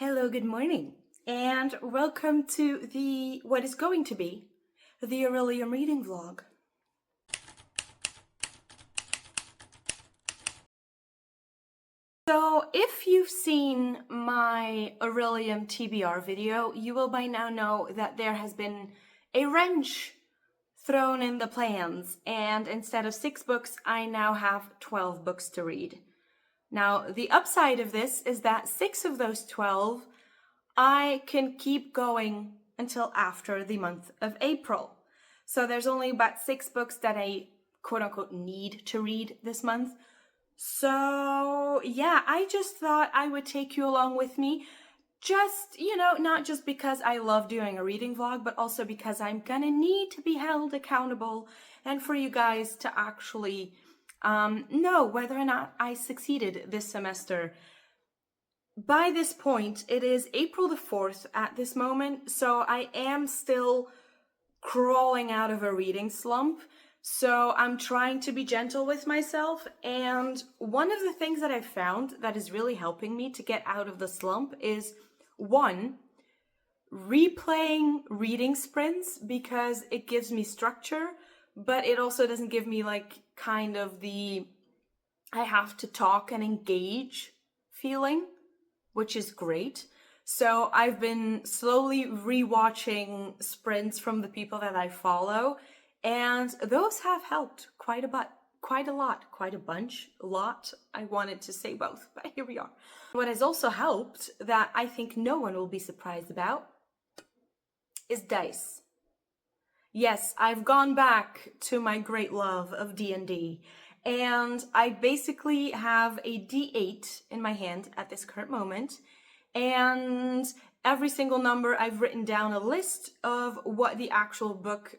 Hello, good morning, and welcome to what is going to be the Orilium reading vlog. So if you've seen my Orilium TBR video, you will by now know that there has been a wrench thrown in the plans, and instead of 6 books, I now have 12 books to read. Now, the upside of this is that 6 of those 12 I can keep going until after the month of April. So there's only about 6 books that I quote-unquote need to read this month. So yeah, I just thought I would take you along with me. Just, not just because I love doing a reading vlog, but also because I'm gonna need to be held accountable and for you guys to actually know whether or not I succeeded this semester. By this point, it is April the 4th at this moment, so I am still crawling out of a reading slump. So I'm trying to be gentle with myself, and one of the things that I've found that is really helping me to get out of the slump is, 1, replaying reading sprints, because it gives me structure, but it also doesn't give me kind of the I have to talk and engage feeling, which is great. So I've been slowly rewatching sprints from the people that I follow, and those have helped quite a lot. I wanted to say both, but here we are. What has also helped, that I think no one will be surprised about, is dice. Yes, I've gone back to my great love of D&D, and I basically have a D8 in my hand at this current moment, and every single number I've written down a list of what the actual book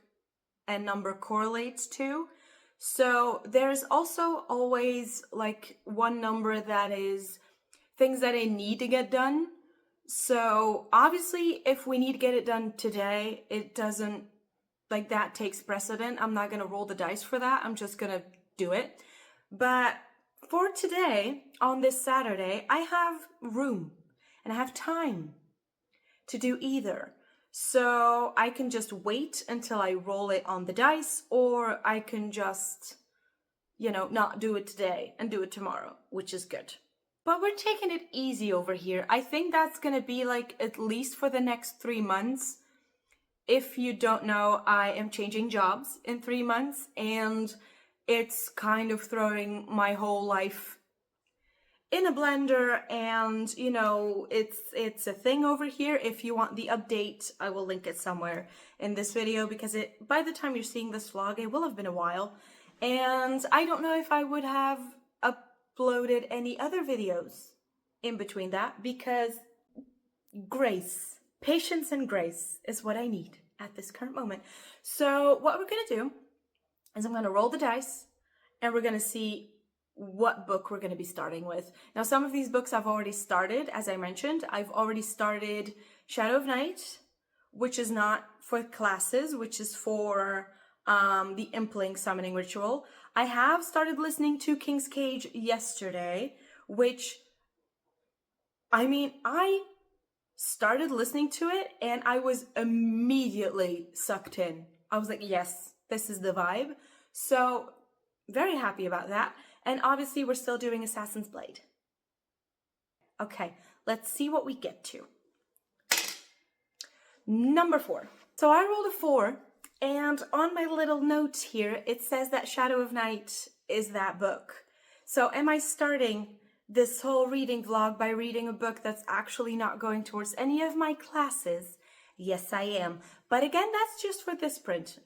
and number correlates to. So there's also always one number that is things that I need to get done. So obviously if we need to get it done today, it doesn't that takes precedent. I'm not gonna roll the dice for that. I'm just gonna do it. But for today, on this Saturday, I have room and I have time to do either. So I can just wait until I roll it on the dice, or I can just, not do it today and do it tomorrow, which is good. But we're taking it easy over here. I think that's gonna be at least for the next 3 months. If you don't know, I am changing jobs in 3 months, and it's kind of throwing my whole life in a blender, and it's a thing over here. If you want the update, I will link it somewhere in this video, because by the time you're seeing this vlog, it will have been a while, and I don't know if I would have uploaded any other videos in between that, because patience and grace is what I need at this current moment. So what we're gonna do is I'm gonna roll the dice, and we're gonna see what book we're gonna be starting with. Now, some of these books I've already started, as I mentioned. I've already started Shadow of Night, which is not for classes, which is for the Impling summoning ritual. I have started listening to King's Cage yesterday, which, I started listening to it and I was immediately sucked in. I was like, yes, this is the vibe. So very happy about that. And obviously we're still doing Assassin's Blade. Okay, let's see what we get to. Number 4. So I rolled a 4, and on my little notes here, it says that Shadow of Night is that book. So am I starting this whole reading vlog by reading a book that's actually not going towards any of my classes? Yes, I am. But again, that's just for this print.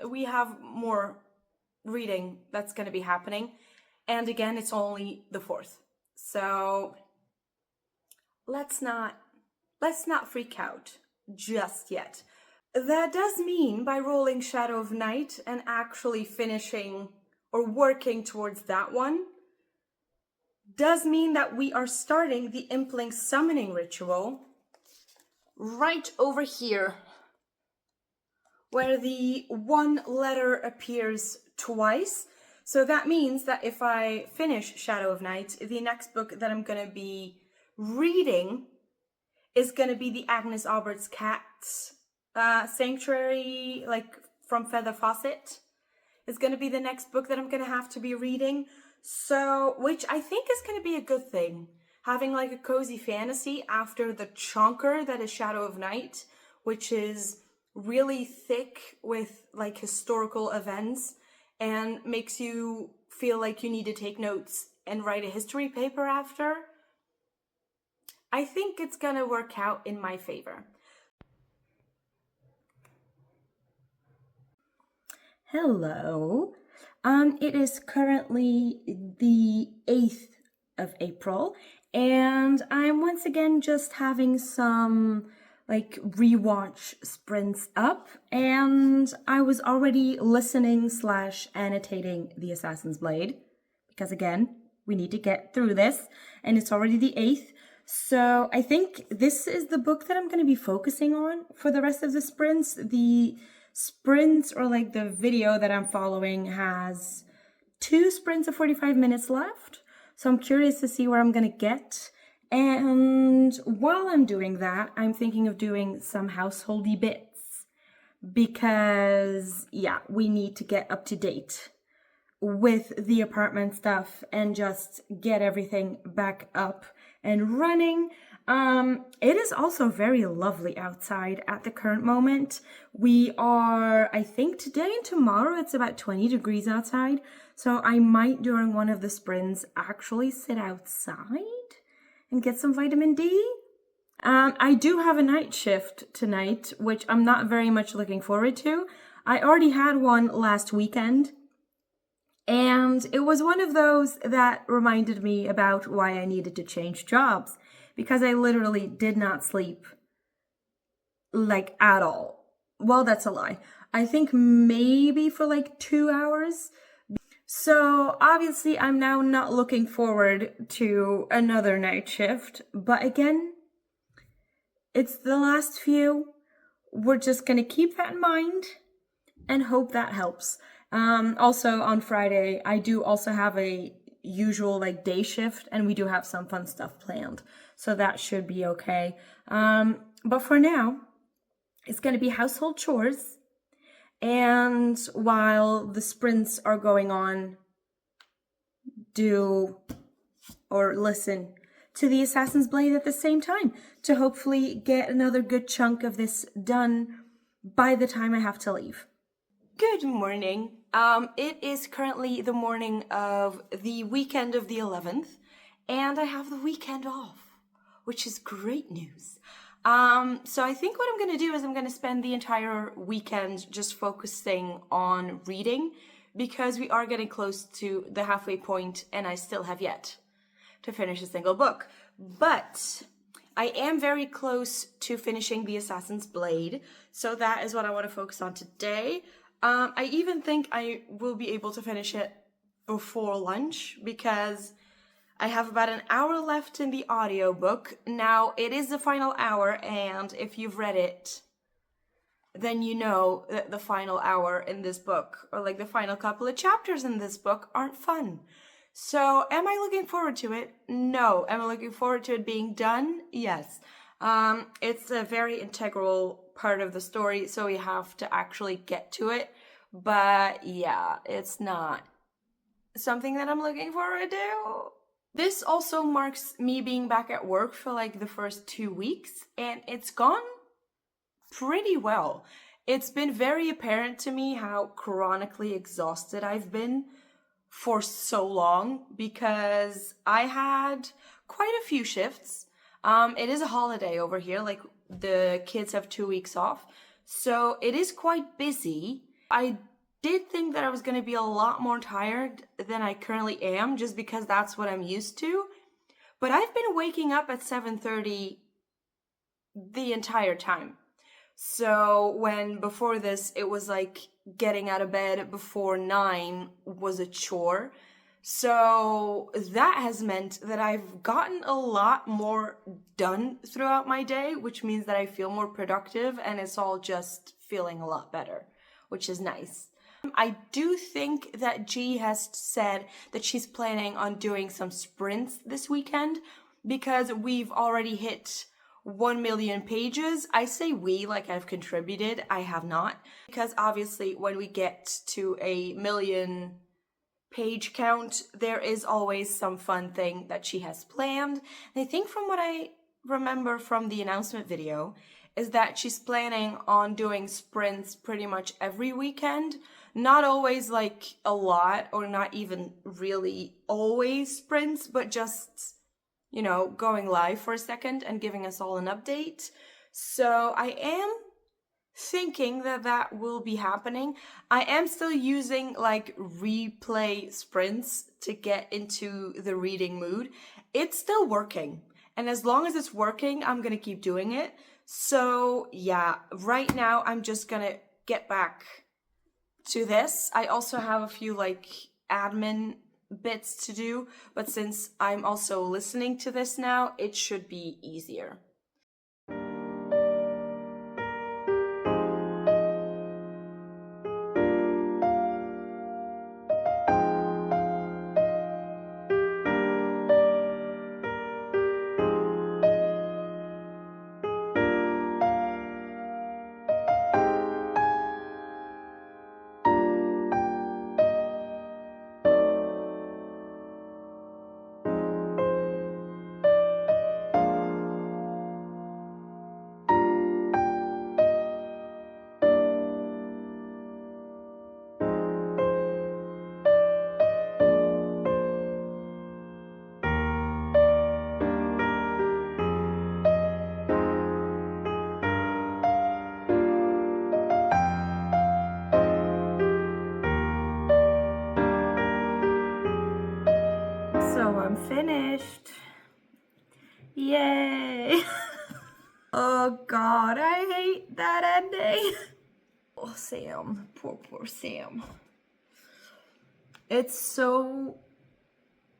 We have more reading that's going to be happening. And again, it's only the 4th. So let's not freak out just yet. That does mean, by rolling Shadow of Night and actually finishing or working towards that one, does mean that we are starting the Impling summoning ritual right over here, where the 1 letter appears twice. So that means that if I finish Shadow of Night, the next book that I'm going to be reading is going to be the Agnes Albert's Cat Sanctuary, like from Feather Fawcett. Is going to be the next book that I'm going to have to be reading. So, which I think is going to be a good thing. Having like a cozy fantasy after the chonker that is Shadow of Night, which is really thick with like historical events and makes you feel like you need to take notes and write a history paper after. I think it's going to work out in my favor. Hello. It is currently the 8th of April, and I'm once again just having some like rewatch sprints up, and I was already listening / annotating The Assassin's Blade, because again, we need to get through this, and it's already the 8th. So I think this is the book that I'm going to be focusing on for the rest of the sprints. The sprints, or like the video that I'm following, has 2 sprints of 45 minutes left. So I'm curious to see where I'm going to get. And while I'm doing that, I'm thinking of doing some householdy bits. Because, yeah, we need to get up to date with the apartment stuff and just get everything back up and running. It is also very lovely outside at the current moment. We are, I think today and tomorrow, it's about 20 degrees outside. So I might, during one of the sprints, actually sit outside and get some vitamin D. I do have a night shift tonight, which I'm not very much looking forward to. I already had one last weekend. And it was one of those that reminded me about why I needed to change jobs, because I literally did not sleep like at all. Well, that's a lie. I think maybe for like 2 hours. So obviously I'm now not looking forward to another night shift. But again, it's the last few. We're just going to keep that in mind and hope that helps. Also on Friday, I do also have a usual like day shift, and we do have some fun stuff planned. So that should be okay. But for now, it's going to be household chores. And while the sprints are going on, do or listen to The Assassin's Blade at the same time to hopefully get another good chunk of this done by the time I have to leave. Good morning. It is currently the morning of the weekend of the 11th, and I have the weekend off, which is great news. So I think what I'm going to do is I'm going to spend the entire weekend just focusing on reading, because we are getting close to the halfway point and I still have yet to finish a single book. But I am very close to finishing The Assassin's Blade, so that is what I want to focus on today. I even think I will be able to finish it before lunch, because I have about an hour left in the audiobook. Now, it is the final hour, and if you've read it, then you know that the final hour in this book, or like the final couple of chapters in this book, aren't fun. So, am I looking forward to it? No. Am I looking forward to it being done? Yes. It's a very integral part of the story, so we have to actually get to it. But yeah, it's not something that I'm looking forward to. This also marks me being back at work for like the first 2 weeks, and it's gone pretty well. It's been very apparent to me how chronically exhausted I've been for so long, because I had quite a few shifts. It is a holiday over here, like the kids have 2 weeks off, so it is quite busy. I did think that I was going to be a lot more tired than I currently am, just because that's what I'm used to. But I've been waking up at 7:30 the entire time. So when before this, it was like getting out of bed before 9 was a chore. So that has meant that I've gotten a lot more done throughout my day, which means that I feel more productive, and it's all just feeling a lot better, which is nice. I do think that G has said that she's planning on doing some sprints this weekend, because we've already hit 1 million pages. I say we like I've contributed. I have not. Because obviously when we get to a million page count, there is always some fun thing that she has planned. And I think from what I remember from the announcement video is that she's planning on doing sprints pretty much every weekend. Not always like a lot, or not even really always sprints, but just, you know, going live for a second and giving us all an update. So I am thinking that that will be happening. I am still using like replay sprints to get into the reading mood. It's still working. And as long as it's working, I'm going to keep doing it. So yeah, right now I'm just going to get back to this. I also have a few like admin bits to do, but since I'm also listening to this now, it should be easier. So I'm finished. Yay! Oh God, I hate that ending. Oh, Sam. Poor Sam. It's so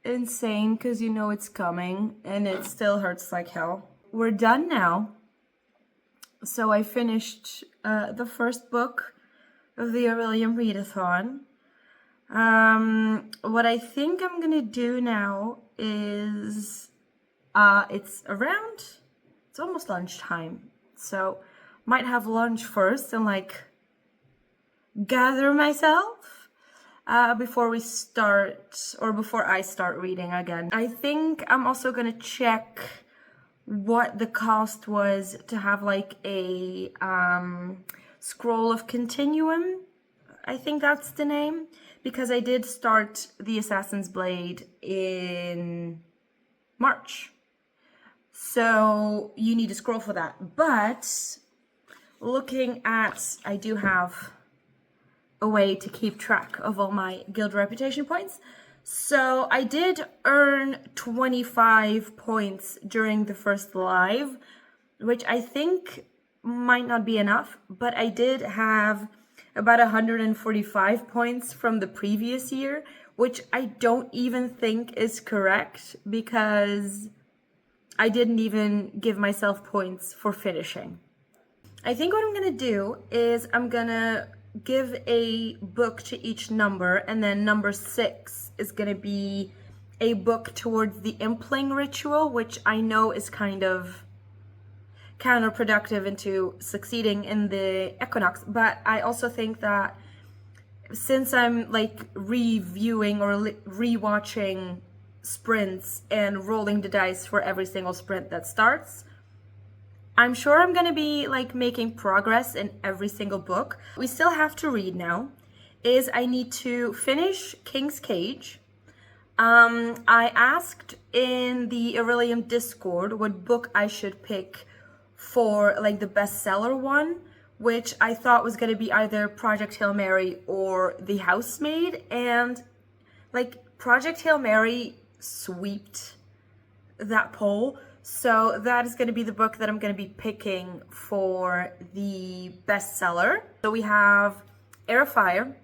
insane because you know it's coming and it still hurts like hell. We're done now. So I finished the first book of the Orilium readathon. What I think I'm gonna do now is it's almost lunchtime, so might have lunch first and like gather myself before I start reading again. I think I'm also gonna check what the cost was to have like a scroll of continuum. I think that's the name, because I did start the Assassin's Blade in March. So you need to scroll for that. But looking at, I do have a way to keep track of all my guild reputation points. So I did earn 25 points during the first live, which I think might not be enough, but I did have about 145 points from the previous year, which I don't even think is correct because I didn't even give myself points for finishing. I think what I'm gonna do is I'm gonna give a book to each number, and then number 6 is gonna be a book towards the impling ritual, which I know is kind of counterproductive into succeeding in the equinox, but I also think that since I'm like reviewing or rewatching sprints and rolling the dice for every single sprint that starts, I'm sure I'm gonna be like making progress in every single book. We still have to read now is I need to finish King's Cage. I asked in the Orilium Discord what book I should pick for like the bestseller one, which I thought was going to be either Project Hail Mary or The Housemaid, and like Project Hail Mary swept that poll, so that is going to be the book that I'm going to be picking for the bestseller. So we have Air of Fire,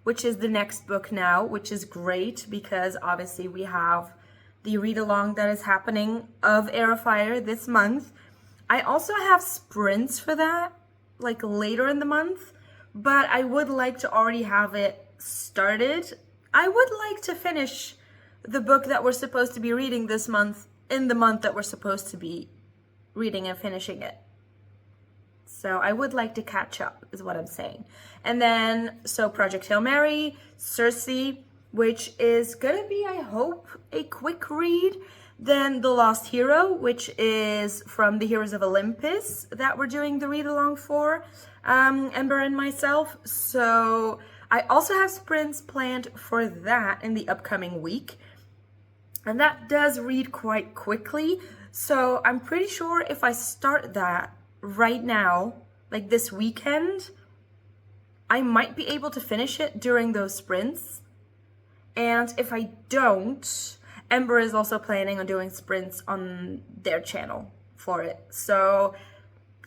which is the next book now, which is great because obviously we have the read-along that is happening of Air of Fire this month. I also have sprints for that, like later in the month, but I would like to already have it started. I would like to finish the book that we're supposed to be reading this month in the month that we're supposed to be reading and finishing it. So I would like to catch up, is what I'm saying. And then, so Project Hail Mary, Circe, which is gonna be, I hope, a quick read. Then The Lost Hero, which is from the Heroes of Olympus that we're doing the read along for, Ember and myself. So I also have sprints planned for that in the upcoming week. And that does read quite quickly. So I'm pretty sure if I start that right now, like this weekend, I might be able to finish it during those sprints. And if I don't, Ember is also planning on doing sprints on their channel for it. So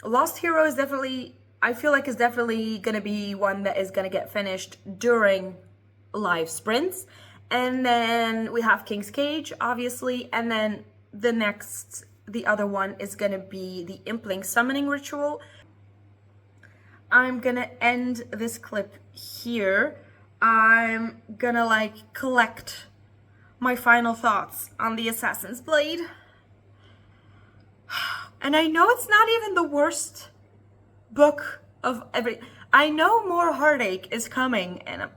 Lost Hero is definitely, I feel like is definitely gonna be one that is gonna get finished during live sprints. And then we have King's Cage, obviously, and then the other one is gonna be the Impling Summoning Ritual. I'm gonna end this clip here. I'm gonna like collect my final thoughts on the Assassin's Blade. And I know it's not even the worst book of I know more heartache is coming, and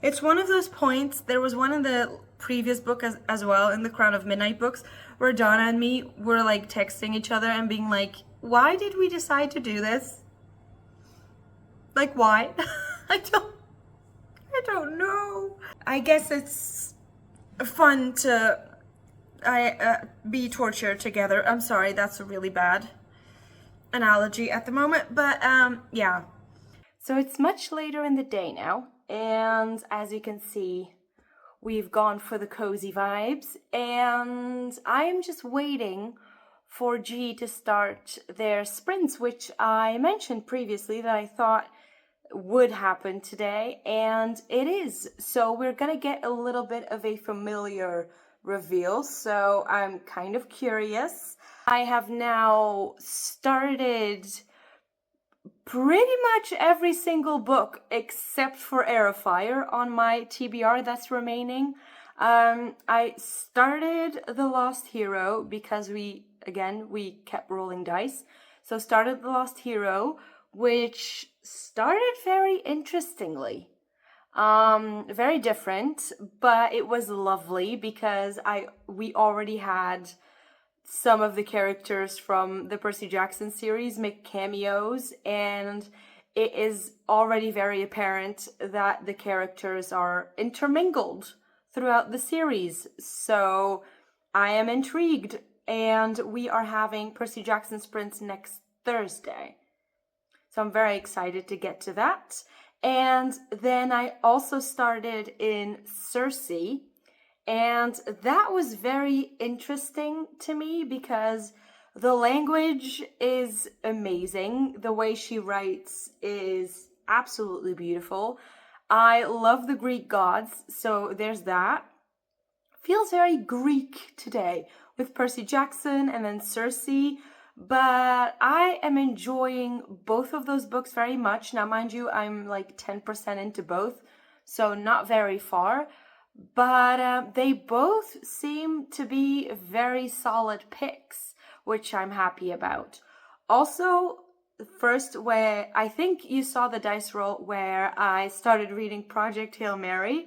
it's one of those points. There was one in the previous book as well, in the Crown of Midnight books, where Donna and me were like texting each other and being like, why did we decide to do this? Like, why? I don't know. I guess it's fun to be tortured together. I'm sorry, that's a really bad analogy at the moment, but yeah. So it's much later in the day now, and as you can see, we've gone for the cozy vibes, and I am just waiting for G to start their sprints, which I mentioned previously that I thought would happen today, and it is. So we're gonna get a little bit of a familiar reveal, so I'm kind of curious. I have now started pretty much every single book except for Air of Fire on my TBR that's remaining. I started The Lost Hero because we kept rolling dice. So started The Lost Hero, which started very interestingly. Very different, but it was lovely because we already had some of the characters from the Percy Jackson series make cameos, and it is already very apparent that the characters are intermingled throughout the series. So I am intrigued, and we are having Percy Jackson sprints next Thursday. So I'm very excited to get to that. And then I also started in Circe, and that was very interesting to me because the language is amazing. The way she writes is absolutely beautiful. I love the Greek gods, so there's that. Feels very Greek today with Percy Jackson and then Circe, but I am enjoying both of those books very much. Now, mind you, I'm like 10% into both, so not very far. But they both seem to be very solid picks, which I'm happy about. Also, first, where I think you saw the dice roll where I started reading Project Hail Mary,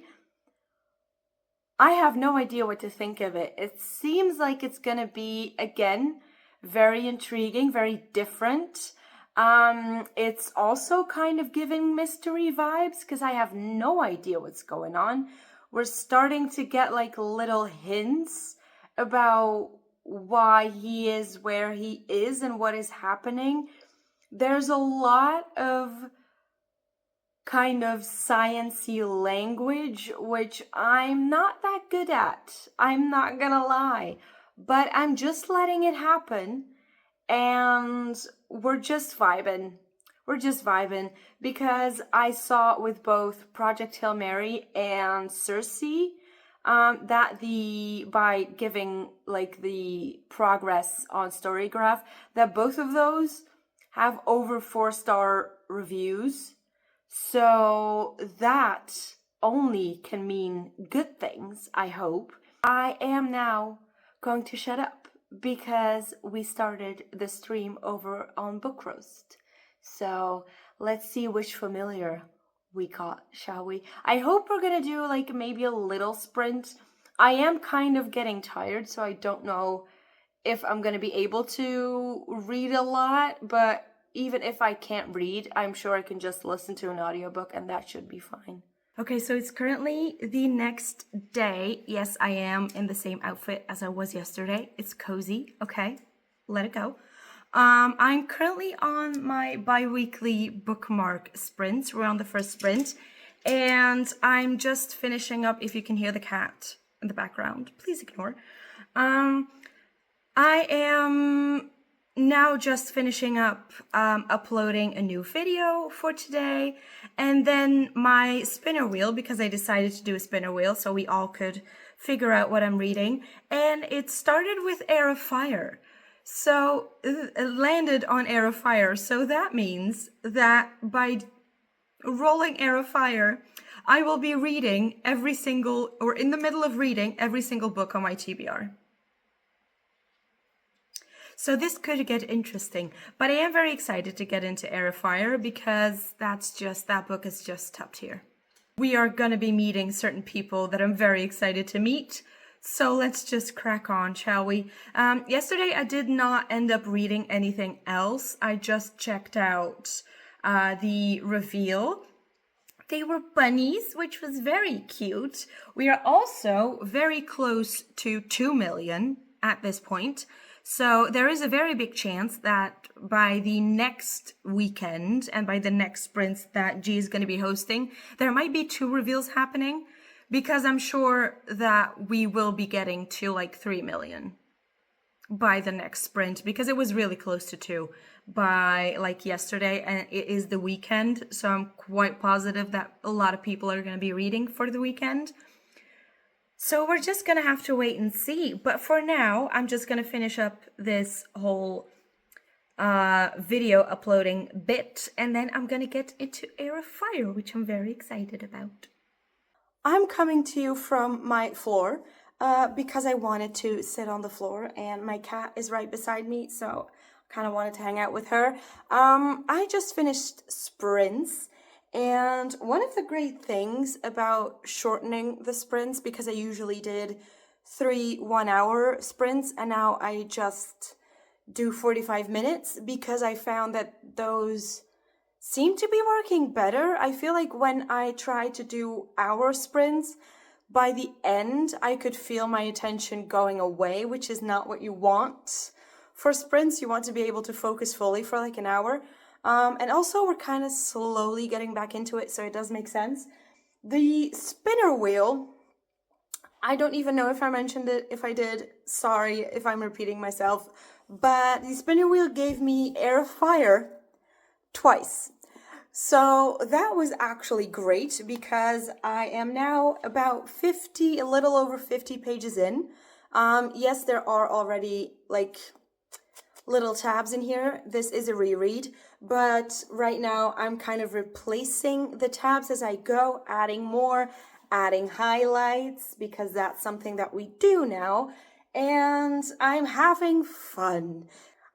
I have no idea what to think of it. It seems like it's gonna be, again, very intriguing, very different. It's also kind of giving mystery vibes because I have no idea what's going on. We're starting to get like little hints about why he is where he is and what is happening. There's a lot of kind of science-y language, which I'm not that good at. I'm not gonna lie. But I'm just letting it happen, and we're just vibing. We're just vibing because I saw with both Project Hail Mary and Circe that by giving like the progress on Storygraph, that both of those have over 4-star reviews. So that only can mean good things, I hope. I am now going to shut up because we started the stream over on Book Roast. So let's see which familiar we caught, shall we? I hope we're gonna do like maybe a little sprint. I am kind of getting tired, so I don't know if I'm gonna be able to read a lot, but even if I can't read, I'm sure I can just listen to an audiobook and that should be fine. Okay, so it's currently the next day. Yes, I am in the same outfit as I was yesterday. It's cozy, okay? Let it go. I'm currently on my bi-weekly bookmark sprints. We're on the first sprint. And I'm just finishing up, if you can hear the cat in the background, please ignore. I am now just finishing up uploading a new video for today, and then my spinner wheel, because I decided to do a spinner wheel so we all could figure out what I'm reading, and it started with Air of Fire. So it landed on Air of Fire, so that means that by rolling Air of Fire, I will be reading every single, or in the middle of reading every single book on my TBR. So this could get interesting, but I am very excited to get into Air of Fire because that book is just top tier. We are going to be meeting certain people that I'm very excited to meet. So let's just crack on, shall we? Yesterday I did not end up reading anything else. I just checked out the reveal. They were bunnies, which was very cute. We are also very close to 2 million at this point. So there is a very big chance that by the next weekend and by the next sprints that G is going to be hosting, there might be 2 reveals happening, because I'm sure that we will be getting to like 3 million by the next sprint, because it was really close to 2 by like yesterday, and it is the weekend. So I'm quite positive that a lot of people are going to be reading for the weekend. So we're just going to have to wait and see. But for now, I'm just going to finish up this whole video uploading bit, and then I'm going to get into Air of Fire, which I'm very excited about. I'm coming to you from my floor because I wanted to sit on the floor, and my cat is right beside me, so I kind of wanted to hang out with her. I just finished sprints. And one of the great things about shortening the sprints, because I usually did 3 1-hour sprints, and now I just do 45 minutes, because I found that those seem to be working better. I feel like when I try to do hour sprints, by the end, I could feel my attention going away, which is not what you want. For sprints, you want to be able to focus fully for like an hour. And also we're kind of slowly getting back into it, so it does make sense. The spinner wheel, I don't even know if I mentioned it. If I did, sorry if I'm repeating myself, but the spinner wheel gave me Air of Fire twice. So that was actually great, because I am now about 50, a little over 50 pages in. Yes, there are already like little tabs in here. This is a reread, but right now I'm kind of replacing the tabs as I go, adding more, adding highlights, because that's something that we do now, and I'm having fun.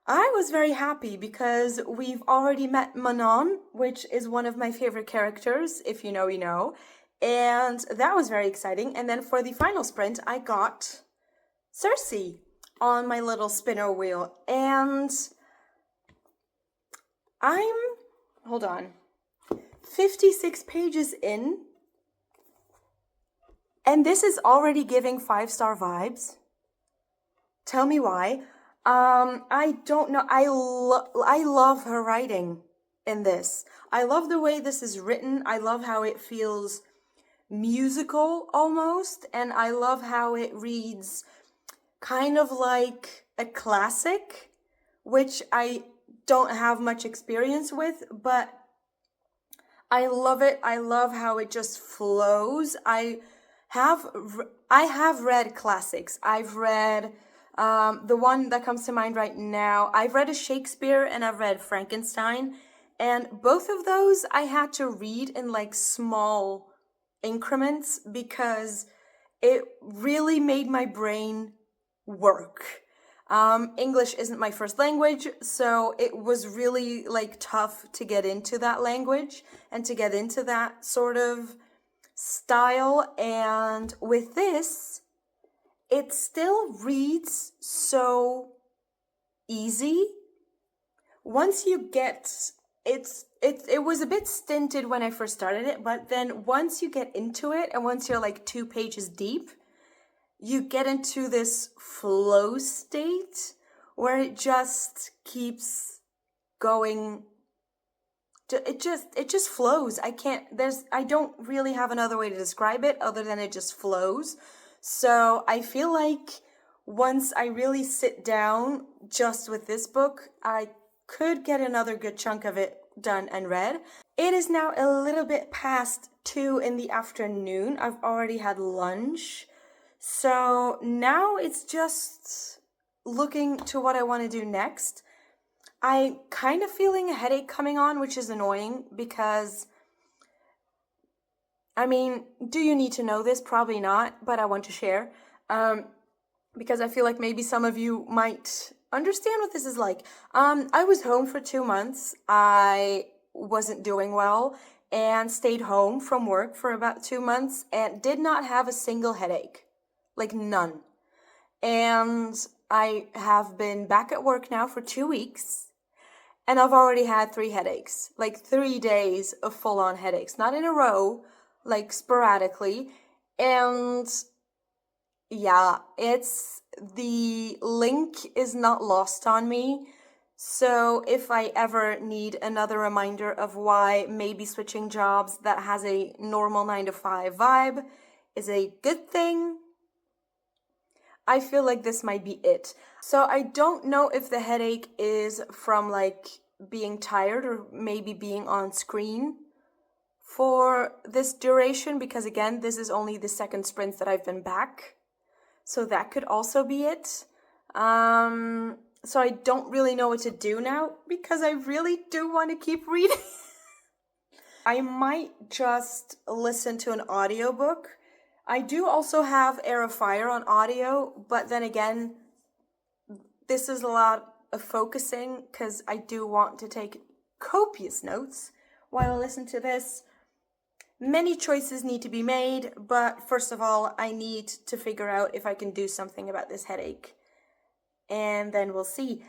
I was very happy because we've already met Manon, which is one of my favorite characters. If you know, you know. And that was very exciting. And then for the final sprint, I got Cersei on my little spinner wheel. And I'm, hold on, 56 pages in. And this is already giving 5-star vibes. Tell me why. I don't know. I love her writing in this. I love the way this is written. I love how it feels musical almost. And I love how it reads kind of like a classic, which I don't have much experience with, but I love it. I love how it just flows. I have read classics. I've read the one that comes to mind right now, I've read a Shakespeare and I've read Frankenstein, and both of those I had to read in like small increments because it really made my brain work. English isn't my first language, so it was really like tough to get into that language and to get into that sort of style. And with this, it still reads so easy. Once you get it was a bit stinted when I first started it, but then once you get into it and once you're like 2 pages deep, you get into this flow state where it just keeps going. It just flows. I don't really have another way to describe it other than it just flows. So I feel like once I really sit down just with this book, I could get another good chunk of it done and read. It is now a little bit past 2 in the afternoon. I've already had lunch. So now it's just looking to what I want to do next. I'm kind of feeling a headache coming on, which is annoying because, I mean, do you need to know this? Probably not, but I want to share. Because I feel like maybe some of you might understand what this is like. I was home for 2 months. I wasn't doing well and stayed home from work for about 2 months and did not have a single headache. Like none. And I have been back at work now for 2 weeks and I've already had 3 headaches. Like 3 days of full-on headaches. Not in a row, like sporadically. And yeah, the link is not lost on me. So if I ever need another reminder of why maybe switching jobs that has a normal 9-to-5 vibe is a good thing, I feel like this might be it. So I don't know if the headache is from like being tired or maybe being on screen for this duration, because again, this is only the second sprint that I've been back. So that could also be it. So I don't really know what to do now because I really do want to keep reading. I might just listen to an audiobook. I do also have Air of Fire on audio, but then again, this is a lot of focusing because I do want to take copious notes while I listen to this. Many choices need to be made, but first of all, I need to figure out if I can do something about this headache. And then we'll see.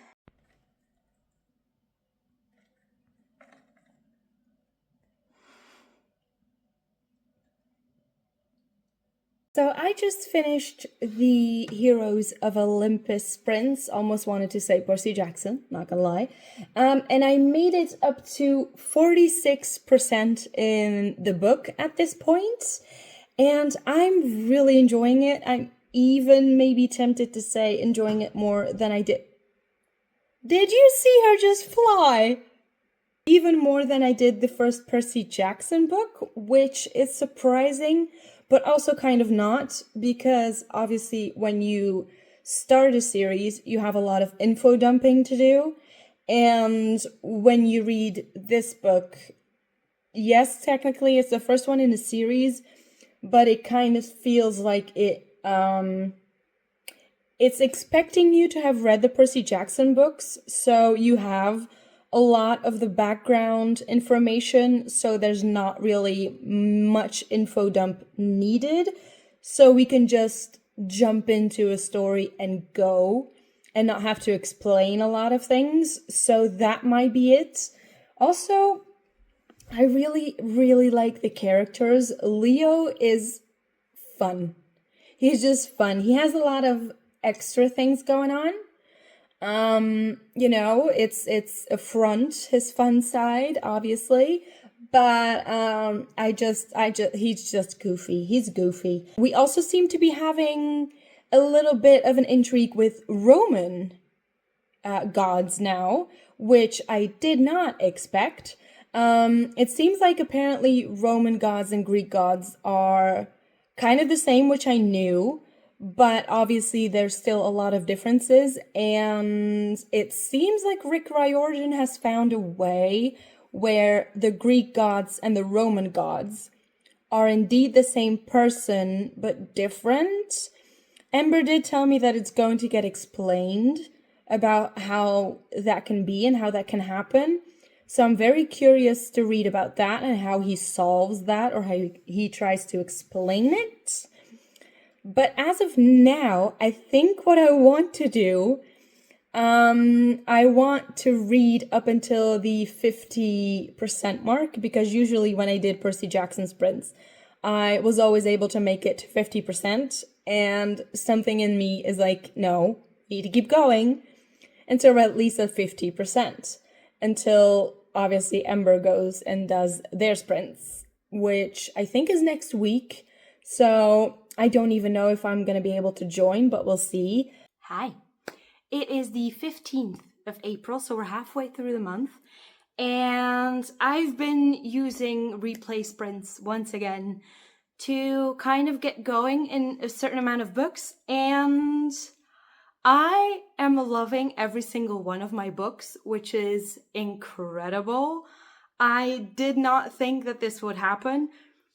So I just finished the Heroes of Olympus sprints. Almost wanted to say Percy Jackson, not gonna lie. And I made it up to 46% in the book at this point. And I'm really enjoying it. I'm even maybe tempted to say enjoying it more than I did. Did you see her just fly? Even more than I did the first Percy Jackson book, which is surprising, but also kind of not, because obviously when you start a series, you have a lot of info dumping to do. And when you read this book, yes, technically it's the first one in the series, but it kind of feels like it's expecting you to have read the Percy Jackson books, so you have a lot of the background information, so there's not really much info dump needed. So we can just jump into a story and go and not have to explain a lot of things. So that might be it. Also, I really, really like the characters. Leo is fun. He's just fun. He has a lot of extra things going on. You know, it's a front, his fun side, obviously, but, he's just goofy. He's goofy. We also seem to be having a little bit of an intrigue with Roman, gods now, which I did not expect. It seems like apparently Roman gods and Greek gods are kind of the same, which I knew. But obviously there's still a lot of differences, and it seems like Rick Riordan has found a way where the Greek gods and the Roman gods are indeed the same person, but different. Ember did tell me that it's going to get explained about how that can be and how that can happen. So I'm very curious to read about that and how he solves that or how he tries to explain it. But as of now, I think what I want to do, I want to read up until the 50% mark, because usually when I did Percy Jackson sprints, I was always able to make it 50%, and something in me is like, no, you need to keep going until at least at 50%, until obviously Ember goes and does their sprints, which I think is next week. So I don't even know if I'm going to be able to join, but we'll see. Hi. It is the 15th of April, so we're halfway through the month. And I've been using replay sprints once again to kind of get going in a certain amount of books. And I am loving every single one of my books, which is incredible. I did not think that this would happen,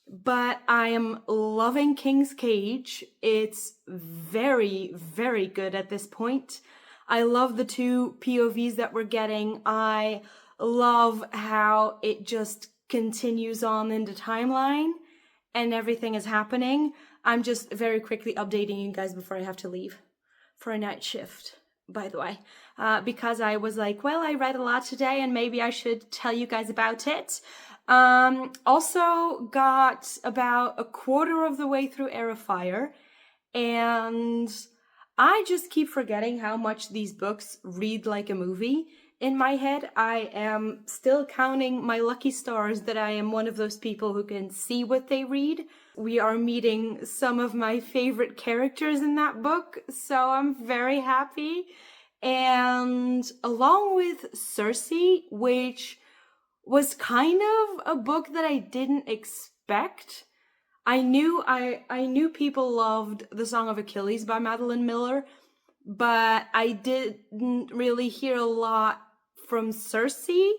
but I am loving King's Cage. It's very, very good at this point. I love the 2 POVs that we're getting. I love how it just continues on in the timeline and everything is happening. I'm just very quickly updating you guys before I have to leave for a night shift, by the way, because I was like, well, I read a lot today and maybe I should tell you guys about it. Also got about a quarter of the way through Heir of Fire, and I just keep forgetting how much these books read like a movie. In my head, I am still counting my lucky stars that I am one of those people who can see what they read. We are meeting some of my favorite characters in that book, so I'm very happy. And along with Cersei, which was kind of a book that I didn't expect. I knew people loved The Song of Achilles by Madeline Miller, but I didn't really hear a lot from Cersei.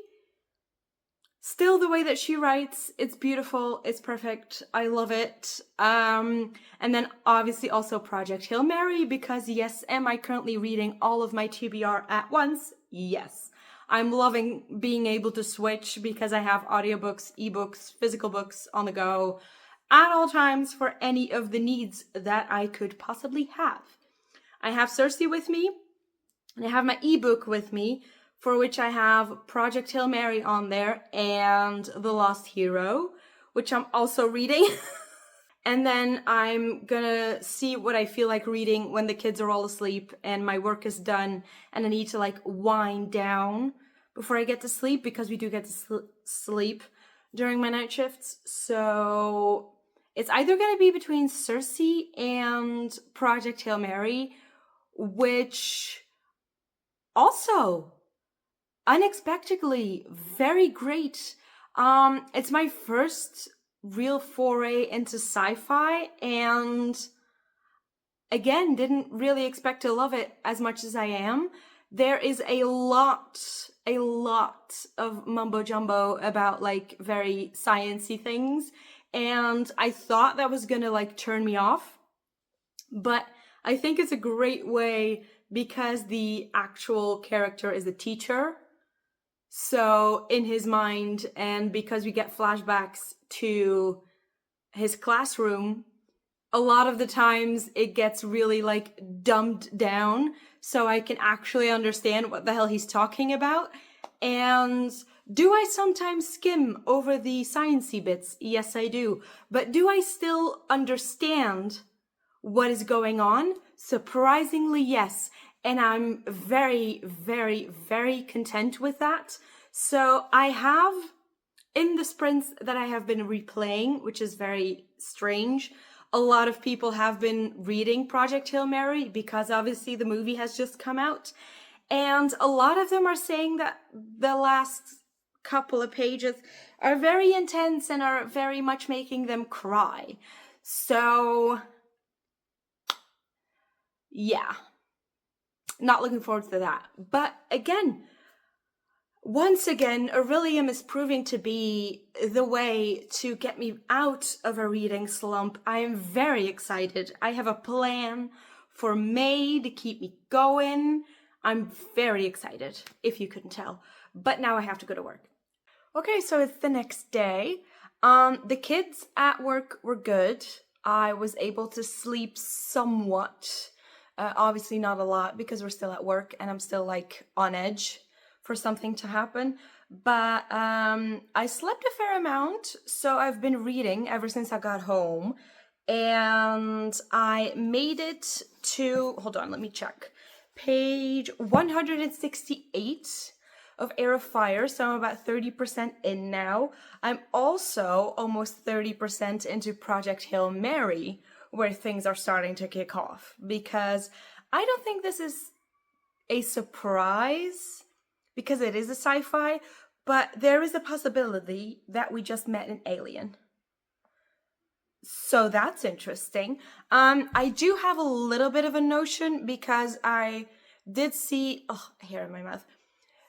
Still, the way that she writes, it's beautiful, it's perfect, I love it. And then obviously also Project Hail Mary, because yes, am I currently reading all of my TBR at once? Yes. I'm loving being able to switch because I have audiobooks, ebooks, physical books on the go at all times for any of the needs that I could possibly have. I have Cersei with me, and I have my ebook with me, for which I have Project Hail Mary on there and The Lost Hero, which I'm also reading. And then I'm gonna see what I feel like reading when the kids are all asleep and my work is done and I need to like wind down before I get to sleep, because we do get to sleep during my night shifts. So it's either gonna be between Cersei and Project Hail Mary, which also unexpectedly very great. It's my first real foray into sci-fi, and again, didn't really expect to love it as much as I am. There is a lot of mumbo jumbo about like very sciencey things, and I thought that was gonna like turn me off, but I think it's a great way because the actual character is a teacher. So in his mind, and because we get flashbacks to his classroom, a lot of the times it gets really like dumbed down so I can actually understand what the hell he's talking about. And do I sometimes skim over the sciencey bits? Yes, I do. But do I still understand what is going on? Surprisingly, yes. And I'm very, very, very content with that. So I have, in the sprints that I have been replaying, which is very strange, a lot of people have been reading Project Hail Mary because obviously the movie has just come out. And a lot of them are saying that the last couple of pages are very intense and are very much making them cry. So, yeah. Not looking forward to that. But again, once again, Orilium is proving to be the way to get me out of a reading slump. I am very excited. I have a plan for May to keep me going. I'm very excited, if you couldn't tell. But now I have to go to work. Okay, so it's the next day. The kids at work were good. I was able to sleep somewhat. Obviously not a lot because we're still at work and I'm still like on edge for something to happen. But I slept a fair amount, so I've been reading ever since I got home. And I made it to, hold on, let me check. Page 168 of Air of Fire, so I'm about 30% in now. I'm also almost 30% into Project Hail Mary, where things are starting to kick off. Because I don't think this is a surprise, because it is a sci-fi, but there is a possibility that we just met an alien. So that's interesting. I do have a little bit of a notion because I did see, hair in my mouth,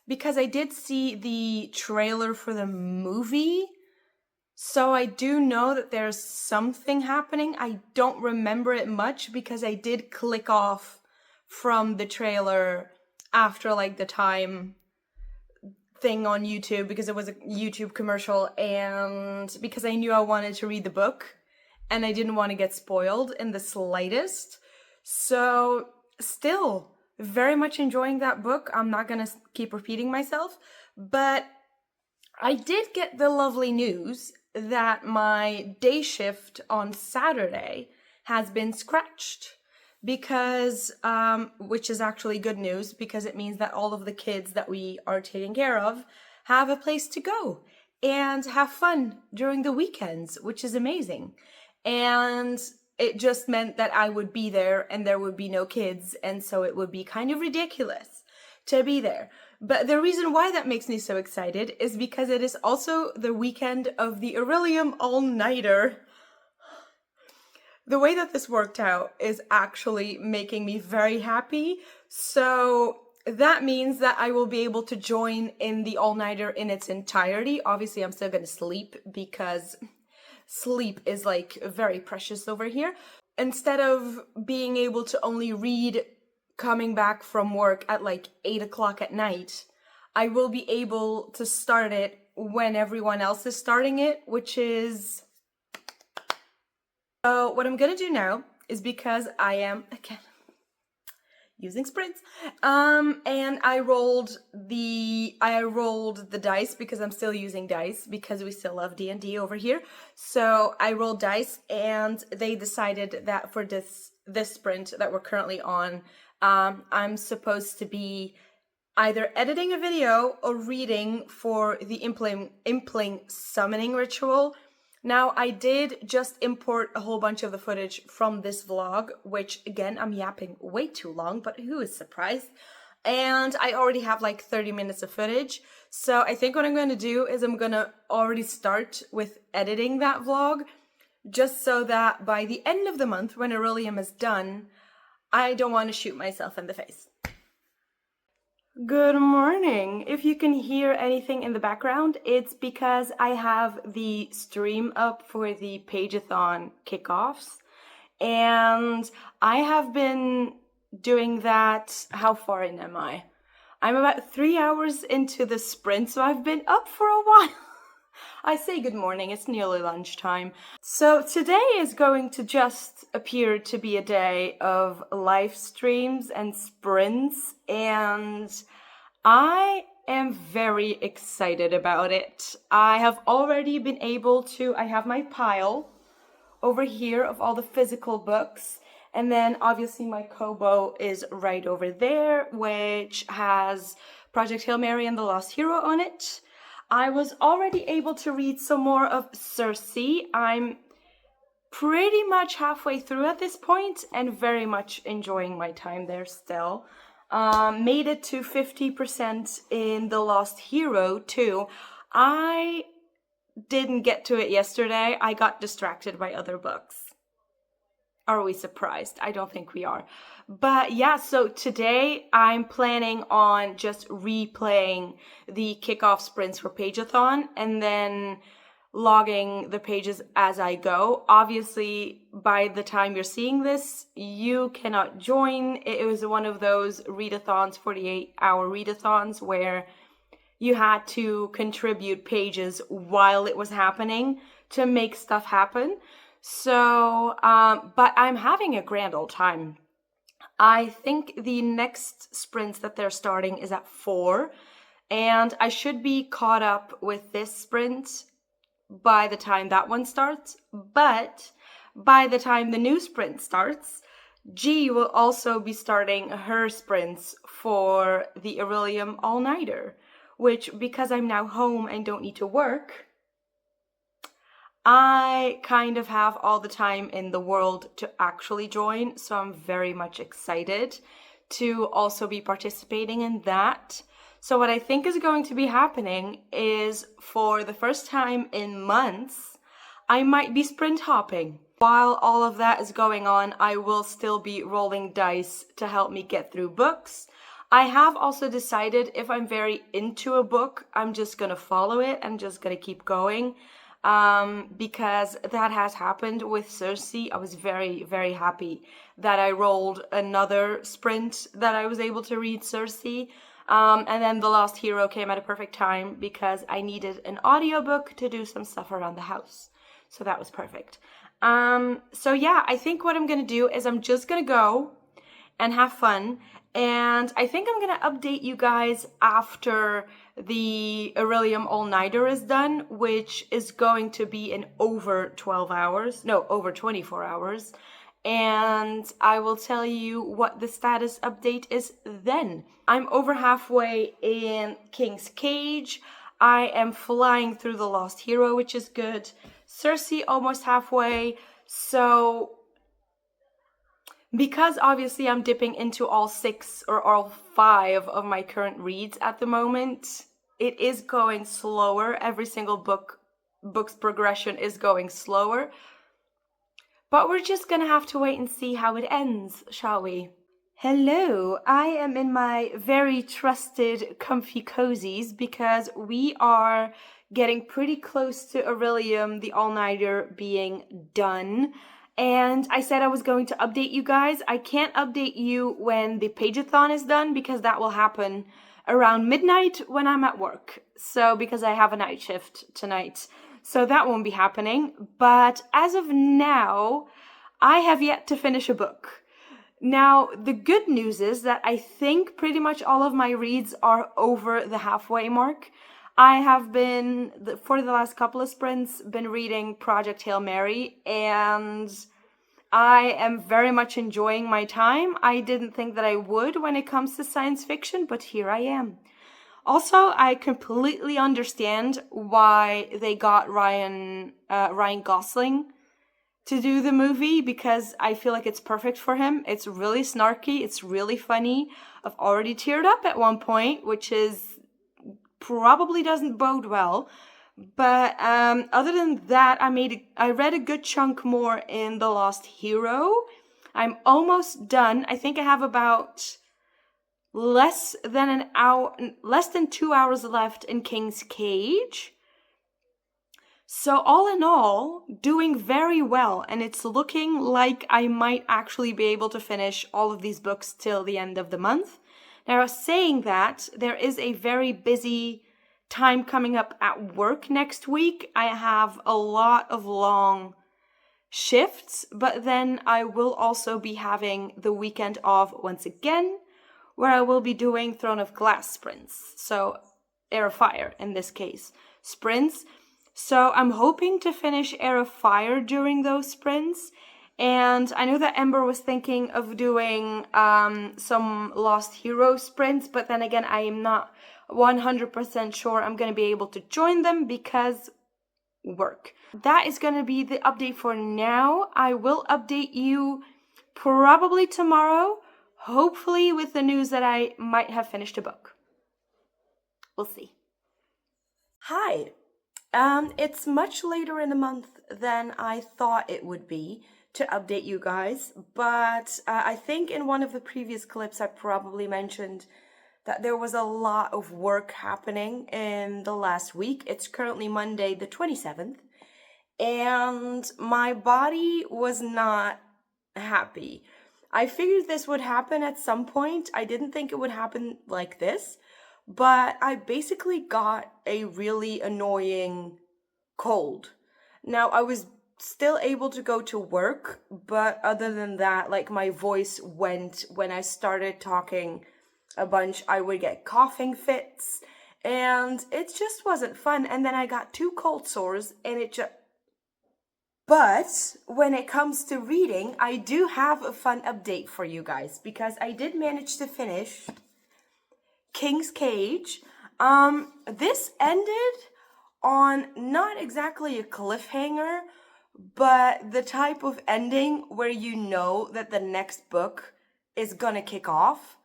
because I did see the trailer for the movie. So I do know that there's something happening. I don't remember it much because I did click off from the trailer after like the time thing on YouTube because it was a YouTube commercial and because I knew I wanted to read the book. And I didn't want to get spoiled in the slightest. So still very much enjoying that book. I'm not going to keep repeating myself. But I did get the lovely news that my day shift on Saturday has been scratched. Because, which is actually good news because it means that all of the kids that we are taking care of have a place to go and have fun during the weekends, which is amazing. And it just meant that I would be there and there would be no kids. And so it would be kind of ridiculous to be there. But the reason why that makes me so excited is because it is also the weekend of the Orilium all-nighter. The way that this worked out is actually making me very happy. So that means that I will be able to join in the all-nighter in its entirety. Obviously, I'm still going to sleep because sleep is like very precious over here. Instead of being able to only read coming back from work at like 8 o'clock at night, I will be able to start it when everyone else is starting it, which is... So what I'm gonna do now is because I am, again, using sprints, and I rolled the dice because I'm still using dice because we still love D&D over here. So I rolled dice and they decided that for this sprint that we're currently on, I'm supposed to be either editing a video or reading for the Impling summoning ritual. Now, I did just import a whole bunch of the footage from this vlog, which, again, I'm yapping way too long, but who is surprised? And I already have like 30 minutes of footage. So I think what I'm going to do is I'm going to already start with editing that vlog, just so that by the end of the month, when Orilium is done, I don't want to shoot myself in the face. Good morning. If you can hear anything in the background, it's because I have the stream up for the Pageathon kickoffs. And I have been doing that. How far in am I? I'm about 3 hours into the sprint, so I've been up for a while. I say good morning, it's nearly lunchtime. So today is going to just appear to be a day of live streams and sprints, and I am very excited about it. I have already been able to, I have my pile over here of all the physical books, and then obviously my Kobo is right over there, which has Project Hail Mary and the Lost Hero on it. I was already able to read some more of Circe. I'm pretty much halfway through at this point and very much enjoying my time there still. Made it to 50% in The Lost Hero too. I didn't get to it yesterday. I got distracted by other books. Are we surprised? I don't think we are. But yeah, so today I'm planning on just replaying the kickoff sprints for Pageathon, and then logging the pages as I go. Obviously, by the time you're seeing this, you cannot join. It was one of those readathons, 48-hour readathons, where you had to contribute pages while it was happening to make stuff happen. So, but I'm having a grand old time. I think the next sprints that they're starting is at 4, and I should be caught up with this sprint by the time that one starts. But by the time the new sprint starts, G will also be starting her sprints for the Orilium all-nighter, which, because I'm now home and don't need to work, I kind of have all the time in the world to actually join. So I'm very much excited to also be participating in that. So what I think is going to be happening is, for the first time in months, I might be sprint hopping. While all of that is going on, I will still be rolling dice to help me get through books. I have also decided if I'm very into a book, I'm just going to follow it and just going to keep going. Because that has happened with Circe. I was very, very happy that I rolled another sprint that I was able to read Circe. And then The Lost Hero came at a perfect time because I needed an audiobook to do some stuff around the house. So that was perfect. So yeah, I think what I'm going to do is I'm just going to go and have fun. And I think I'm going to update you guys after the Orilium all-nighter is done, which is going to be in over 12 hours. No, over 24 hours. And I will tell you what the status update is then. I'm over halfway in King's Cage. I am flying through The Lost Hero, which is good. Circe almost halfway. So, because obviously I'm dipping into all 6 or all 5 of my current reads at the moment, it is going slower. Every single book's progression is going slower. But we're just gonna have to wait and see how it ends, shall we? Hello, I am in my very trusted comfy cozies because we are getting pretty close to Orilium, the all-nighter, being done. And I said I was going to update you guys. I can't update you when the pageathon is done because that will happen around midnight when I'm at work. So, because I have a night shift tonight. So that won't be happening. But as of now, I have yet to finish a book. Now, the good news is that I think pretty much all of my reads are over the halfway mark. I have been, for the last couple of sprints, been reading Project Hail Mary, and I am very much enjoying my time. I didn't think that I would when it comes to science fiction, but here I am. Also, I completely understand why they got Ryan Gosling to do the movie, because I feel like it's perfect for him. It's really snarky. It's really funny. I've already teared up at one point, which is probably doesn't bode well. But other than that, I read a good chunk more in The Lost Hero. I'm almost done. I think I have about less than 2 hours left in King's Cage. So all in all, doing very well, and it's looking like I might actually be able to finish all of these books till the end of the month. Now, saying that, there is a very busy time coming up at work next week. I have a lot of long shifts, but then I will also be having the weekend off once again, where I will be doing Throne of Glass sprints. So, Air of Fire in this case, sprints. So I'm hoping to finish Air of Fire during those sprints. And I know that Ember was thinking of doing some Lost Hero sprints, but then again, I am not 100% sure I'm going to be able to join them because work. That is going to be the update for now. I will update you probably tomorrow, hopefully with the news that I might have finished a book. We'll see. Hi. It's much later in the month than I thought it would be to update you guys, but I think in one of the previous clips I probably mentioned that there was a lot of work happening in the last week. It's currently Monday the 27th, and my body was not happy. I figured this would happen at some point. I didn't think it would happen like this, but I basically got a really annoying cold. Now, I was still able to go to work, but other than that, like, my voice went when I started talking a bunch. I would get coughing fits, and it just wasn't fun. And then I got 2 cold sores, and it just... But when it comes to reading, I do have a fun update for you guys, because I did manage to finish King's Cage. This ended on not exactly a cliffhanger, but the type of ending where you know that the next book is gonna kick off.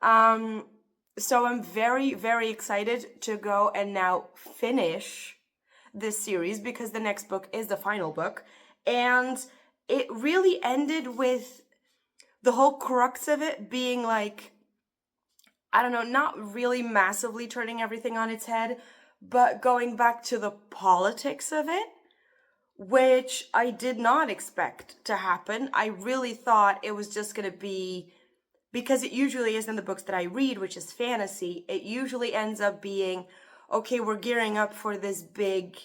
So I'm very, very excited to go and now finish this series, because the next book is the final book. And it really ended with the whole crux of it being like, I don't know, not really massively turning everything on its head, but going back to the politics of it, which I did not expect to happen. I really thought it was just going to be, because it usually is in the books that I read, which is fantasy, it usually ends up being, okay, we're gearing up for this big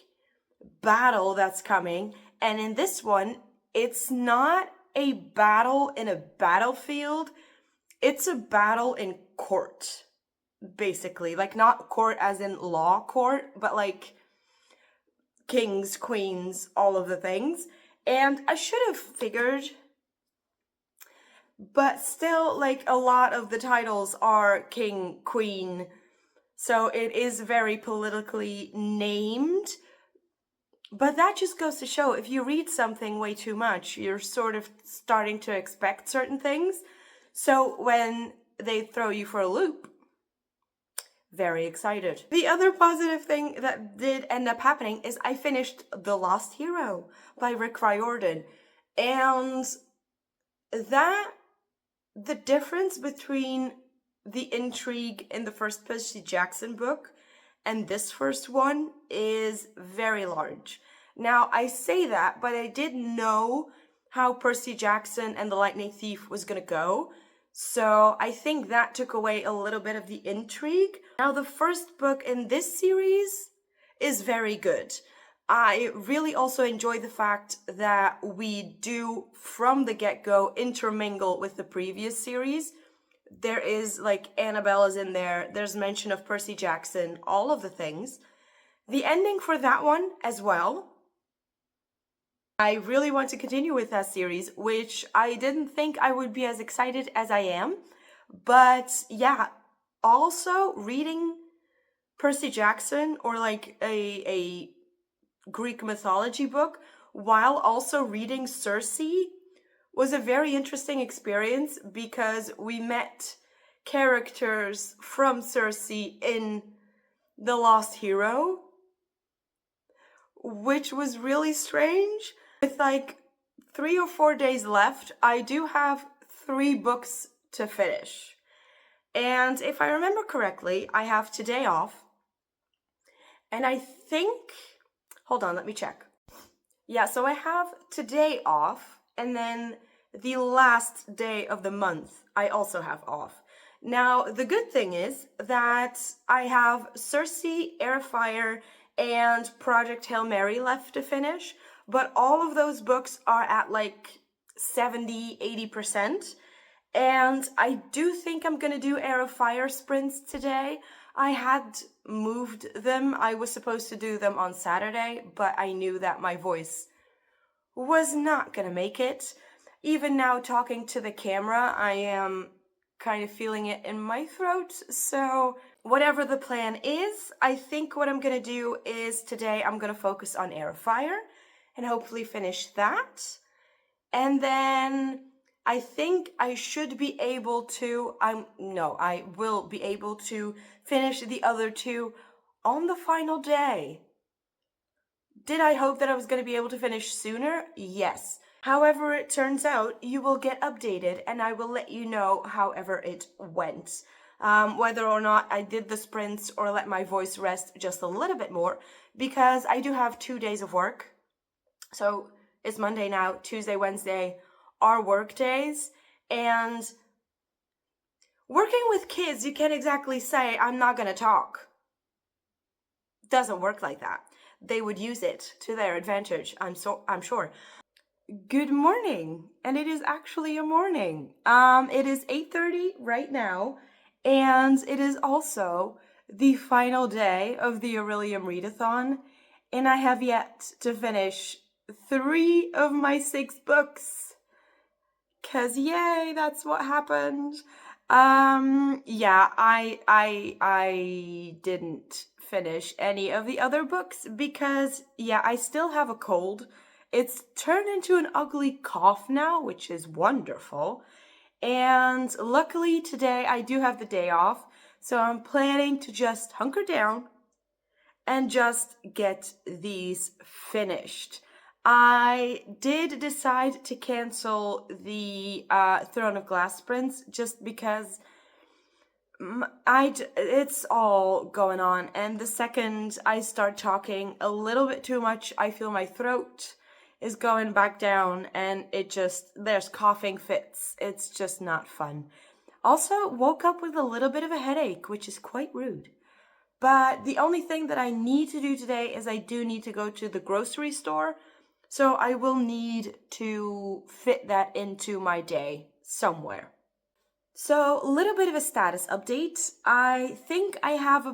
battle that's coming. And in this one, it's not a battle in a battlefield, it's a battle in court, basically. Like, not court as in law court, but like kings, queens, all of the things. And I should have figured, but still, like, a lot of the titles are king, queen, so it is very politically named. But that just goes to show, if you read something way too much, you're sort of starting to expect certain things. So when they throw you for a loop, very excited. The other positive thing that did end up happening is I finished The Lost Hero by Rick Riordan. And the difference between the intrigue in the first Percy Jackson book and this first one is very large. Now, I say that, but I didn't know how Percy Jackson and the Lightning Thief was gonna go. So I think that took away a little bit of the intrigue. Now, the first book in this series is very good. I really also enjoy the fact that we do, from the get-go, intermingle with the previous series. There is, like, Annabelle is in there, there's mention of Percy Jackson, all of the things. The ending for that one as well. I really want to continue with that series, which I didn't think I would be as excited as I am. But yeah, also reading Percy Jackson, or like a Greek mythology book, while also reading Circe, was a very interesting experience, because we met characters from Circe in The Lost Hero, which was really strange. With like 3 or 4 days left, I do have 3 books to finish. And if I remember correctly, I have today off. And I think, hold on, let me check. Yeah, so I have today off, and then the last day of the month I also have off. Now, the good thing is that I have Circe, Airfire, and Project Hail Mary left to finish, but all of those books are at like 70-80%. And I do think I'm gonna do Air of Fire sprints today. I had moved them. I was supposed to do them on Saturday, but I knew that my voice was not gonna make it. Even now, talking to the camera, I am kind of feeling it in my throat. So whatever the plan is, I think what I'm gonna do is today I'm gonna focus on Air of Fire and hopefully finish that. And then I think I should be able to, I will be able to finish the other 2 on the final day. Did I hope that I was going to be able to finish sooner? Yes. However it turns out, you will get updated, and I will let you know however it went. whether or not I did the sprints or let my voice rest just a little bit more, because I do have 2 days of work. So it's Monday now, Tuesday, Wednesday are work days, and working with kids, you can't exactly say, I'm not going to talk. Doesn't work like that. They would use it to their advantage, I'm sure. Good morning, and it is actually a morning. It is 8:30 right now, and it is also the final day of the Orilium readathon, and I have yet to finish 3 of my 6 books. 'Cause yay, that's what happened. Yeah, I didn't finish any of the other books because, yeah, I still have a cold. It's turned into an ugly cough now, which is wonderful. And luckily today I do have the day off, so I'm planning to just hunker down and just get these finished. I did decide to cancel the Throne of Glass sprints just because it's all going on, and the second I start talking a little bit too much, I feel my throat is going back down, and there's coughing fits. It's just not fun. Also, woke up with a little bit of a headache, which is quite rude. But the only thing that I need to do today is I do need to go to the grocery store, so I will need to fit that into my day somewhere. So, a little bit of a status update. I think I have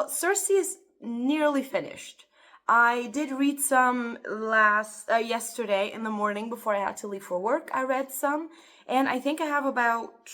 Circe is nearly finished. I did read some yesterday in the morning before I had to leave for work. I read some, and I think I have about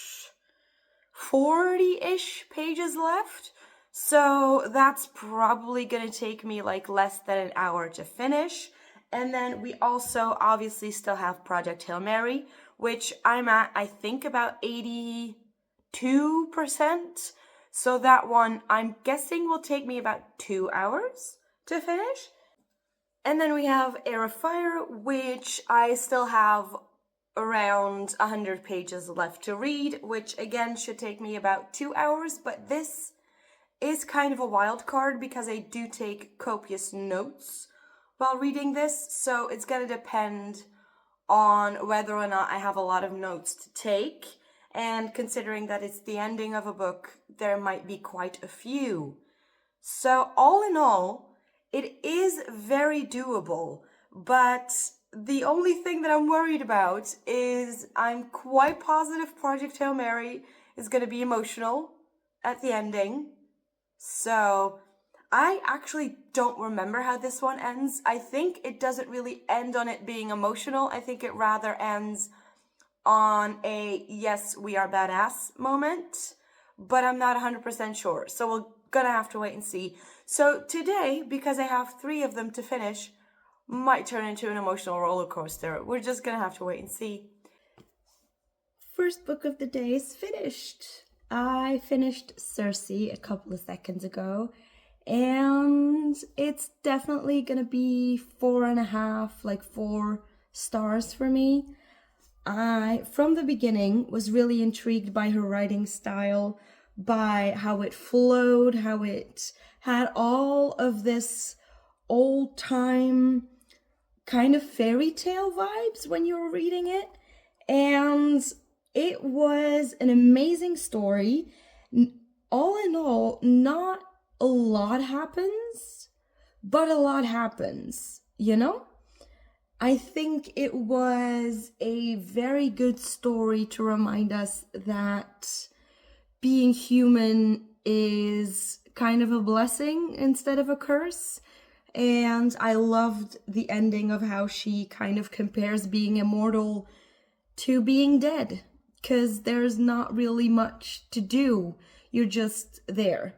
40-ish pages left. So that's probably going to take me like less than an hour to finish. And then we also obviously still have Project Hail Mary, which I'm at, I think, about 82%. So that one, I'm guessing, will take me about 2 hours to finish. And then we have Air of Fire, which I still have around 100 pages left to read, which again should take me about 2 hours. But this is kind of a wild card because I do take copious notes while reading this, so it's going to depend on whether or not I have a lot of notes to take, and considering that it's the ending of a book, there might be quite a few. So all in all, it is very doable, but the only thing that I'm worried about is I'm quite positive Project Hail Mary is going to be emotional at the ending. So I actually don't remember how this one ends. I think it doesn't really end on it being emotional. I think it rather ends on a yes, we are badass moment, but I'm not 100% sure. So we're gonna have to wait and see. So today, because I have 3 of them to finish, might turn into an emotional roller coaster. We're just gonna have to wait and see. First book of the day is finished. I finished Circe a couple of seconds ago, and it's definitely gonna be 4.5, 4 stars for me. I, from the beginning, was really intrigued by her writing style, by how it flowed, how it had all of this old-time kind of fairy tale vibes when you were reading it, and it was an amazing story. All in all, not a lot happens, but a lot happens, you know? I think it was a very good story to remind us that being human is kind of a blessing instead of a curse. And I loved the ending of how she kind of compares being immortal to being dead, because there's not really much to do. You're just there.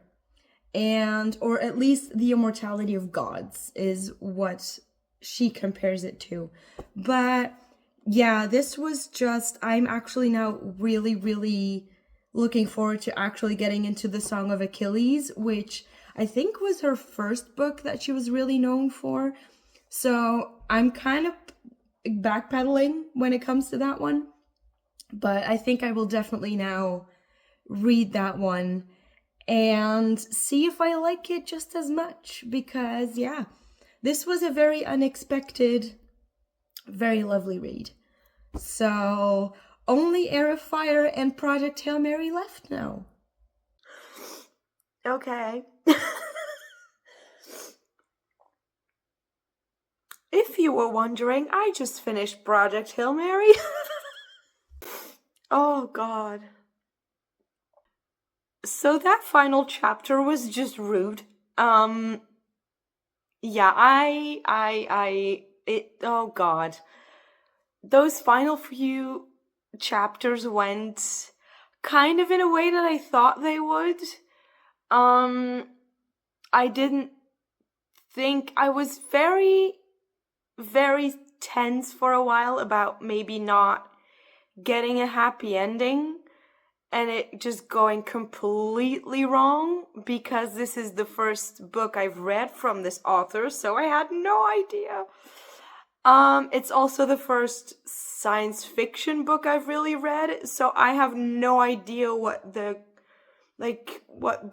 And, or at least the immortality of gods is what she compares it to. But yeah, this was just, I'm actually now really, really looking forward to actually getting into the Song of Achilles, which I think was her first book that she was really known for. So I'm kind of backpedaling when it comes to that one. But I think I will definitely now read that one and see if I like it just as much, because yeah, this was a very unexpected, very lovely read. So only Heir of Fire and Project Hail Mary left now. Okay. If you were wondering, I just finished Project Hail Mary. Oh God. So that final chapter was just rude. Yeah, oh God. Those final few chapters went kind of in a way that I thought they would. I didn't think, I was very, very tense for a while about maybe not getting a happy ending and it just going completely wrong, because this is the first book I've read from this author, so I had no idea. It's also the first science fiction book I've really read, so I have no idea what the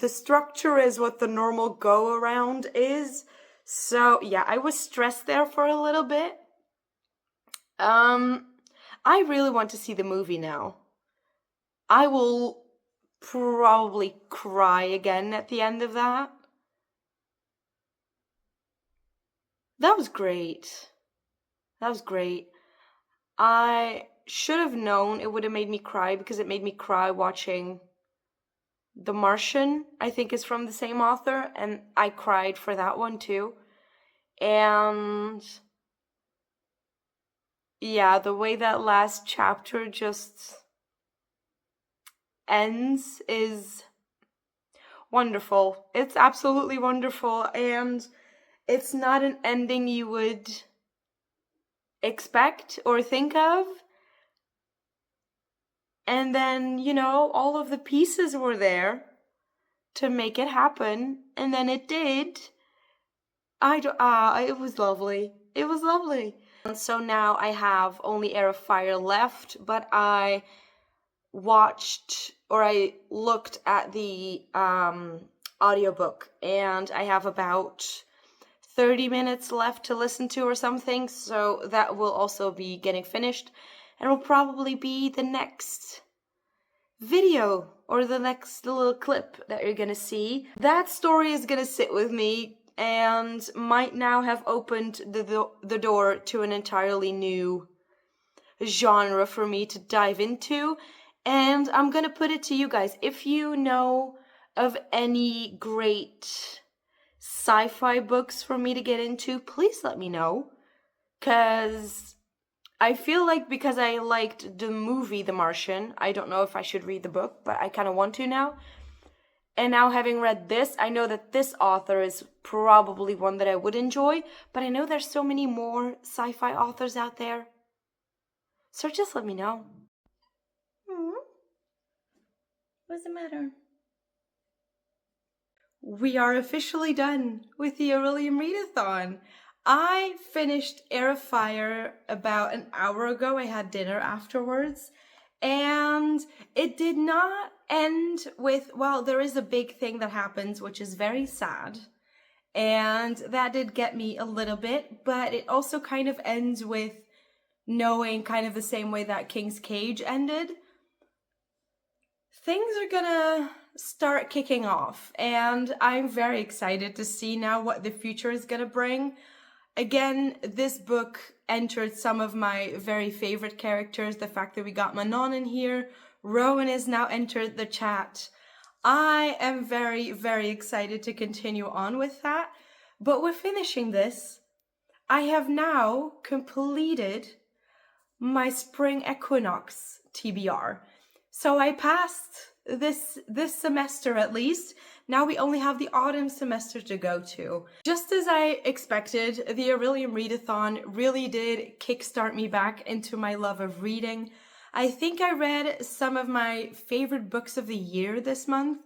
structure is, what the normal go around is. So yeah, I was stressed there for a little bit. I really want to see the movie now. I will probably cry again at the end of that. That was great. That was great. I should have known it would have made me cry, because it made me cry watching The Martian, I think is from the same author, and I cried for that one too. And yeah, the way that last chapter just ends is wonderful. It's absolutely wonderful, and it's not an ending you would expect or think of. And then, you know, all of the pieces were there to make it happen, and then it did. It was lovely. It was lovely. And so now I have only Heir of Fire left, but I looked at the audiobook, and I have about 30 minutes left to listen to or something, so that will also be getting finished, and will probably be the next video or the next little clip that you're gonna see. That story is gonna sit with me and might now have opened the door to an entirely new genre for me to dive into. And I'm gonna put it to you guys, if you know of any great sci-fi books for me to get into, please let me know, because I feel like, because I liked the movie The Martian, I don't know if I should read the book, but I kind of want to now. And now, having read this, I know that this author is probably one that I would enjoy, but I know there's so many more sci-fi authors out there. So just let me know. What's the matter? We are officially done with the Orilium Readathon. I finished Heir of Fire about an hour ago. I had dinner afterwards. And it did not end with, well, there is a big thing that happens, which is very sad. And that did get me a little bit, but it also kind of ends with knowing, kind of the same way that King's Cage ended. Things are gonna start kicking off, and I'm very excited to see now what the future is gonna bring. Again, this book entered some of my very favorite characters. The fact that we got Manon in here, Rowan has now entered the chat. I am very, very excited to continue on with that. But we're finishing this. I have now completed my spring equinox TBR. So I passed this semester at least. Now we only have the autumn semester to go to. Just as I expected, the Orilium Readathon really did kickstart me back into my love of reading. I think I read some of my favorite books of the year this month.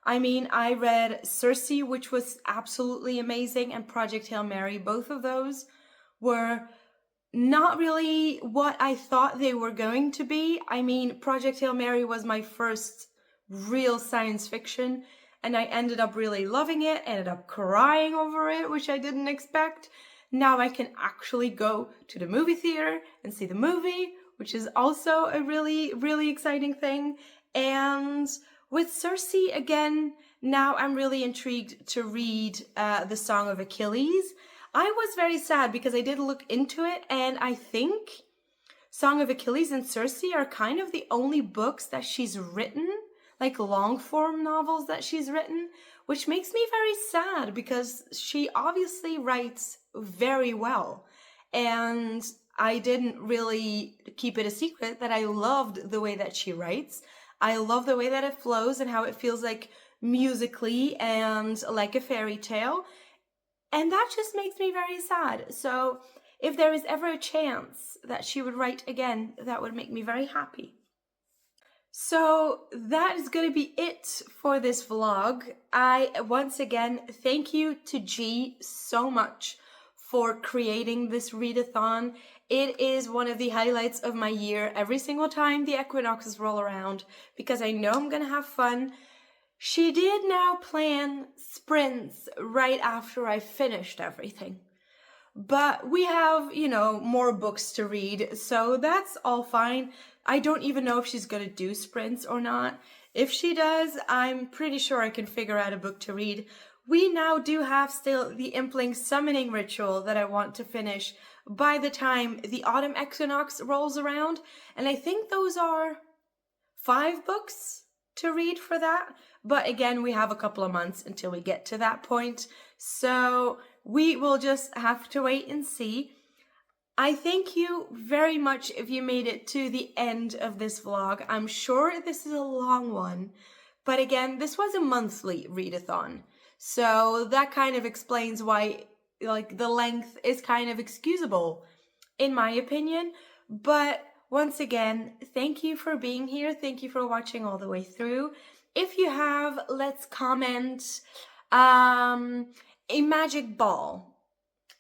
I mean, I read Circe, which was absolutely amazing, and Project Hail Mary. Both of those were not really what I thought they were going to be. I mean, Project Hail Mary was my first real science fiction, and I ended up really loving it, ended up crying over it, which I didn't expect. Now I can actually go to the movie theater and see the movie, which is also a really, really exciting thing. And with Circe, again, now I'm really intrigued to read The Song of Achilles. I was very sad because I did look into it, and I think Song of Achilles and Circe are kind of the only books that she's written, like long form novels that she's written, which makes me very sad because she obviously writes very well. And I didn't really keep it a secret that I loved the way that she writes. I love the way that it flows and how it feels like musically and like a fairy tale. And that just makes me very sad. So if there is ever a chance that she would write again, that would make me very happy. So that is going to be it for this vlog. I once again thank you to G so much for creating this readathon. It is one of the highlights of my year every single time the equinoxes roll around because I know I'm going to have fun. She did now plan sprints right after I finished everything. But we have, more books to read, so that's all fine. I don't even know if she's going to do sprints or not. If she does, I'm pretty sure I can figure out a book to read. We now do have still the Impling summoning ritual that I want to finish by the time the autumn equinox rolls around. And I think those are 5 books to read for that. But again, we have a couple of months until we get to that point. So we will just have to wait and see. I thank you very much if you made it to the end of this vlog. I'm sure this is a long one, but again, this was a monthly readathon. So that kind of explains why the length is kind of excusable, in my opinion. But once again, thank you for being here. Thank you for watching all the way through. If you have, let's comment a magic ball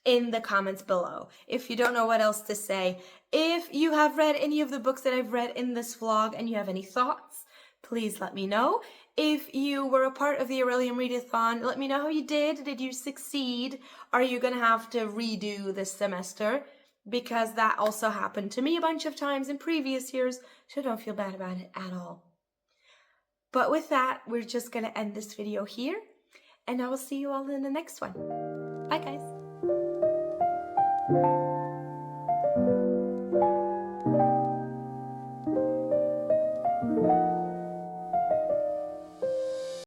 in the comments below. If you don't know what else to say, if you have read any of the books that I've read in this vlog and you have any thoughts, please let me know. If you were a part of the Orilium readathon, let me know how you did. Did you succeed? Are you gonna have to redo this semester? Because that also happened to me a bunch of times in previous years, so don't feel bad about it at all. But with that, we're just gonna end this video here, and I will see you all in the next one. Bye, guys.